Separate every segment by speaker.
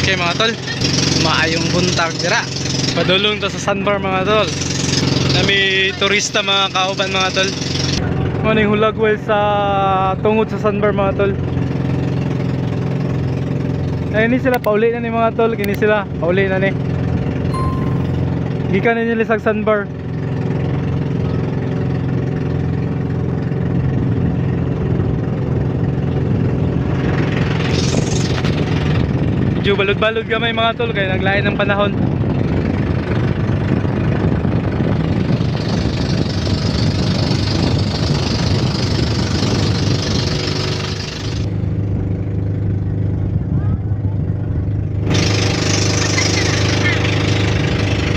Speaker 1: Okay mga tol, maayong buntag dira. Padulong to sa sandbar mga tol. Nami turista mga kauban mga tol. Maning hulagway sa tungod sa sandbar mga tol. Ay ni sila pauli na ni mga tol, kini sila pauli na ni. Gikan ni nila sa sandbar. Medyo balod-balod gamay mga tol kaya naglain ng panahon.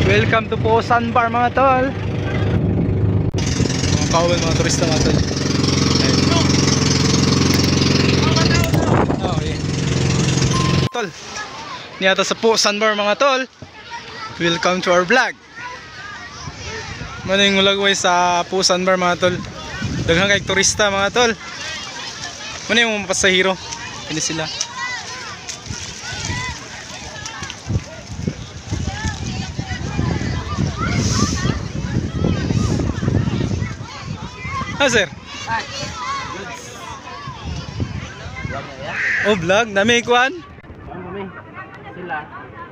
Speaker 1: Welcome to po Sandbar mga tol. Mga kauban mga turista mga tol. Oh, yeah. Tol, niyata sa po Sandbar mga tol. Welcome to our vlog. Maning ulagway sa po Sandbar mga tol. Daghang kay turista mga tol. Maning mga pasahero. Ini sila. Ah sir. Oh vlog, nami kuan?
Speaker 2: Kami sila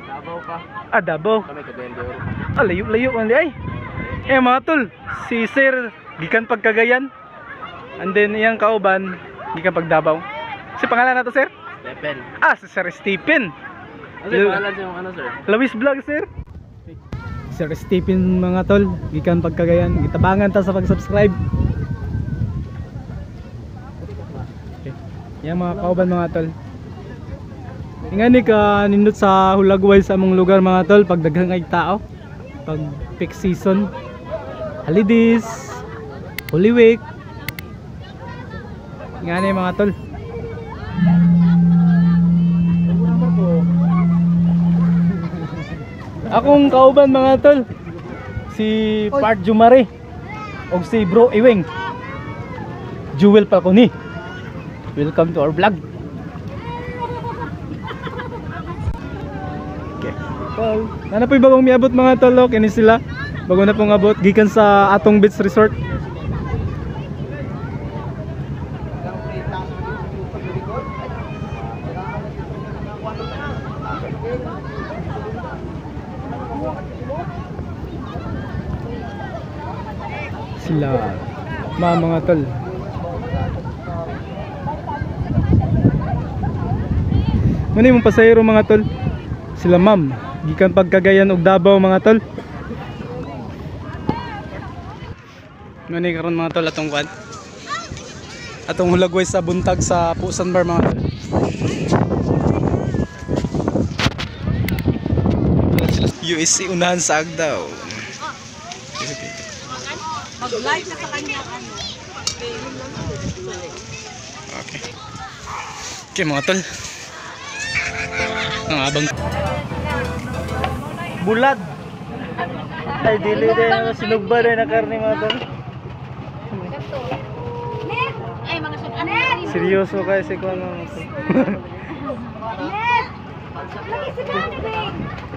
Speaker 2: Davao pa.
Speaker 1: Ah Davao.
Speaker 2: Kami Cagayan.
Speaker 1: Ah layo-layo man di ay. Mga tol, si sir gikan pagkagayan. And then iyang kauban gikan pag Davao. Si pangalan nato sir?
Speaker 2: Stephen.
Speaker 1: Ah si Sir Stephen.
Speaker 2: Ano yung pangalan siya ano sir?
Speaker 1: Lawis vlog sir. Sir Stephen mga tol, gikan pagkagayan. Gitabangan ta sa pag-subscribe. Yan mga kauban mga tol. Ingani ka nindot sa hulagway sa among lugar mga tol pag daghang kay tao. Pag peak season, holidays, Holy Week. Ingani mga tol. Akong kauban mga tol, si Part Jumare og si Bro Iwing. Jewel Falconi. Welcome to our vlog. Okay. Tol, nana po yung bagong miabot mga tol, kini sila. Bago na pong abot gikan sa Atong Beach Resort. Sila mga tol. Muna yung pasahero mga tol. Sila ma'am gikan pagkagayan og Davao mga tol. Muna karon mga tol atong kwad. Atong hulagway sa buntag sa po Sandbar mga tol. USC unahan sa Agdao.
Speaker 3: Mag-live na sa kanya ano.
Speaker 1: Okay. Okay mga tol. Ang abang bulad. Ay dili din sinugba rin na karne mga tol.
Speaker 3: Ay mga sunan.
Speaker 1: Seryoso kay si kuan mga tol.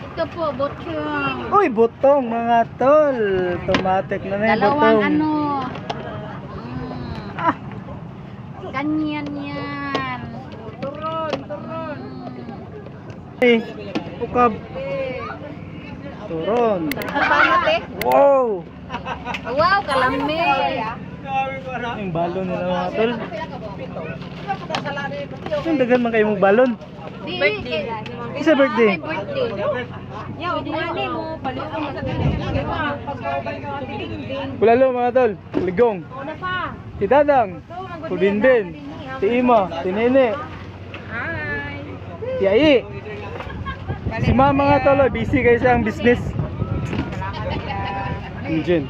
Speaker 3: Ito po botong.
Speaker 1: Uy, butong mga tol. Automatic na yung
Speaker 3: Dalawang
Speaker 1: butong.
Speaker 3: ano.
Speaker 1: Ah,
Speaker 3: Ganyan yan. Turon.
Speaker 1: eh, ukab. Turon.
Speaker 3: Banat eh.
Speaker 1: Wow.
Speaker 3: Wow, kalami.
Speaker 1: Yung balon nila mga tol. Yung dagan man kayo mong balon.
Speaker 3: Birthday.
Speaker 1: Isa birthday.
Speaker 3: Birthday. Yaw, di ani mo paluon na sa
Speaker 1: Kulalo mga tol. Ligong.
Speaker 3: Una pa.
Speaker 1: Si Dadang. Kulbinbin. Si Ima. Si Nene.
Speaker 3: Hi.
Speaker 1: Si Ai. Si Mama mga tol. Busy kayo sa ang business. Engine.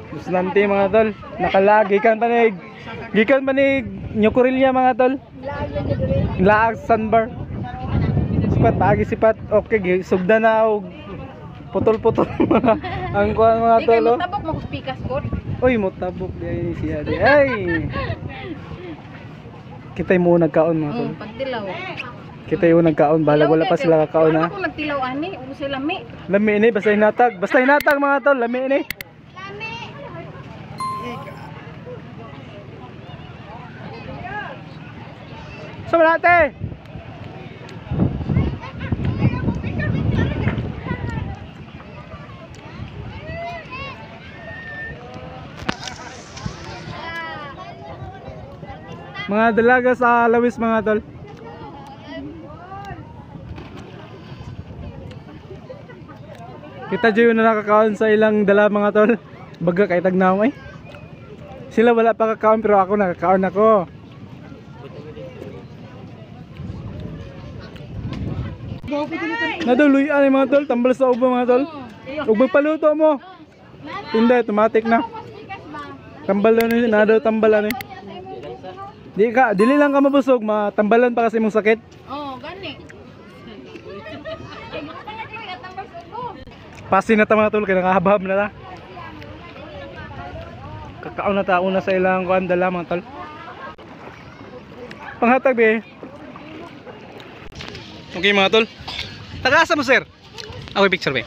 Speaker 1: Gusto nanti mga tol. Nakalagi kan panig. Gikan panig Nyokorilya mga tol. Laag Sandbar. Sipat pagi sipat. Okay, sugda na og putol-putol ang kuan mga
Speaker 3: Di kay
Speaker 1: tol.
Speaker 3: mo tabok mo speakers ko.
Speaker 1: Uy, mo tabok di siya di. Ay. Kita mo nagkaon mga tol.
Speaker 3: Pagtilaw.
Speaker 1: Kita yung nagkaon, balag wala pa sila kakaon ha.
Speaker 3: Ako nagtilaw ani, ubo sila mi.
Speaker 1: Lami ini, basta hinatag. Basta hinatag mga tol, lami ini. Sama natin! Mga dalaga sa lawis mga tol. Kita dyan yung nakakaon sa ilang dala mga tol. Baga kay tagnaw ay. Sila wala pa kakaon pero ako nakakaon ako. Naduloy ani mga tol, tambal sa ubo mga tol. Ug magpaluto mo. Hindi, automatic na. Tambal na daw tambal ani. Dili lang ka mabusog, matambalan pa kasi mong sakit.
Speaker 3: Oh, gani.
Speaker 1: Pasin na ta mga tol, kaya nakahabab na ta. Kakaon na ta una sa ilang kuan dala mga tol. Panghatag be. Okay mga tol. Taga-asa mo sir? Ako picture be.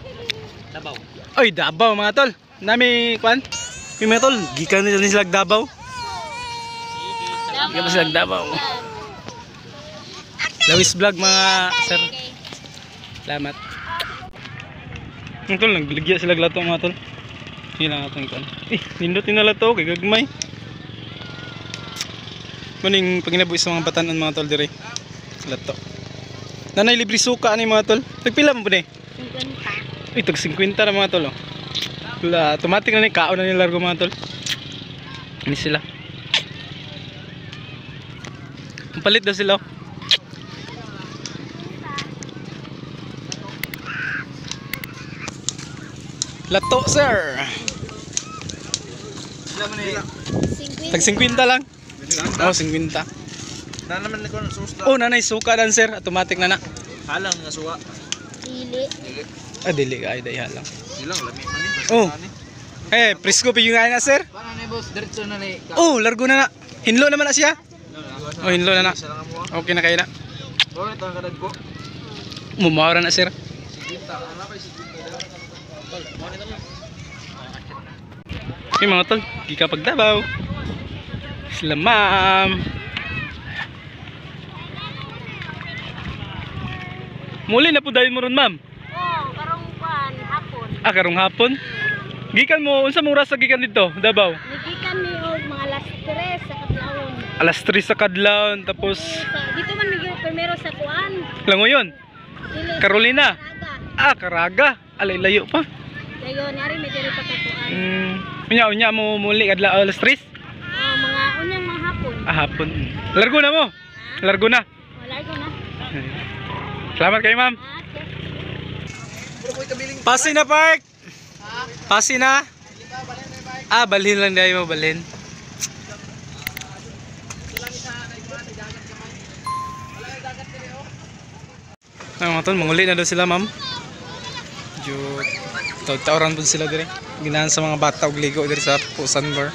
Speaker 2: Dabaw.
Speaker 1: Oy, Davao mga tol. Nami kuan. Yung mga tol, gikan nila sila Davao. Gikan sila Davao. Lawis vlog mga sir. Salamat. Mga tol, nagligya sila lato mga tol. Sige lang atong ikuan. Nindutin na lato kay gagmay. Maning paginabuhi sa mga batanon mga tol dire. Lato. Nanay libre suka ani mga tol. Tagpila mo ba ni? 50. Uy, tag 50 na mga tol. Oh. Wala, automatic na ni kaon na ni largo mga tol. Ini sila. Ang palit daw sila. Oh. Lato sir. Tag 50 lang. Oh, 50.
Speaker 2: Na naman ko susta.
Speaker 1: Oh, nanay suka dan sir, automatic na na.
Speaker 2: Halang nga suwa.
Speaker 3: Dili.
Speaker 1: Ah, dili ay dai halang.
Speaker 2: Ilang lami man ni.
Speaker 1: Oh. Eh, presko pa yung na sir.
Speaker 2: Paano ni boss? Diretso na ni.
Speaker 1: Oh, largo na na. Hinlo naman na siya. Oh, hinlo na na. Okay na kayo na.
Speaker 2: Bakit ang kadad ko?
Speaker 1: Mumawara na sir. Okay mga tol, gika pagdabaw. Sila ma'am. Muli na po dahil mo ron ma'am.
Speaker 3: Oh, karong pan hapon.
Speaker 1: Ah, karong hapon. Gikan mo, unsa mong oras sa gikan dito, Davao?
Speaker 3: Nigikan mi og mga alas 3 sa kadlawon.
Speaker 1: Alas 3 sa kadlawon, tapos
Speaker 3: Dito man mi primero sa kuan.
Speaker 1: Langoyon,
Speaker 3: Dili.
Speaker 1: Carolina.
Speaker 3: Raga.
Speaker 1: Ah, Caraga. Alay layo pa.
Speaker 3: Dayon nari mi diri pa kuan.
Speaker 1: Unya mo muli kadlaw alas 3.
Speaker 3: Mga unyang mga hapon.
Speaker 1: Ah, hapon. Largo na mo. Largo na.
Speaker 3: Wala ko na.
Speaker 1: Salamat kayo, ma'am. Pasi na park. Pasi na. Ah, balhin lang dahil mo balhin. Mga tol, manguli na daw sila, ma'am. Taw-tawran po sila dire. Ginahan sa mga bata og ligo dire sa Pusan Bar.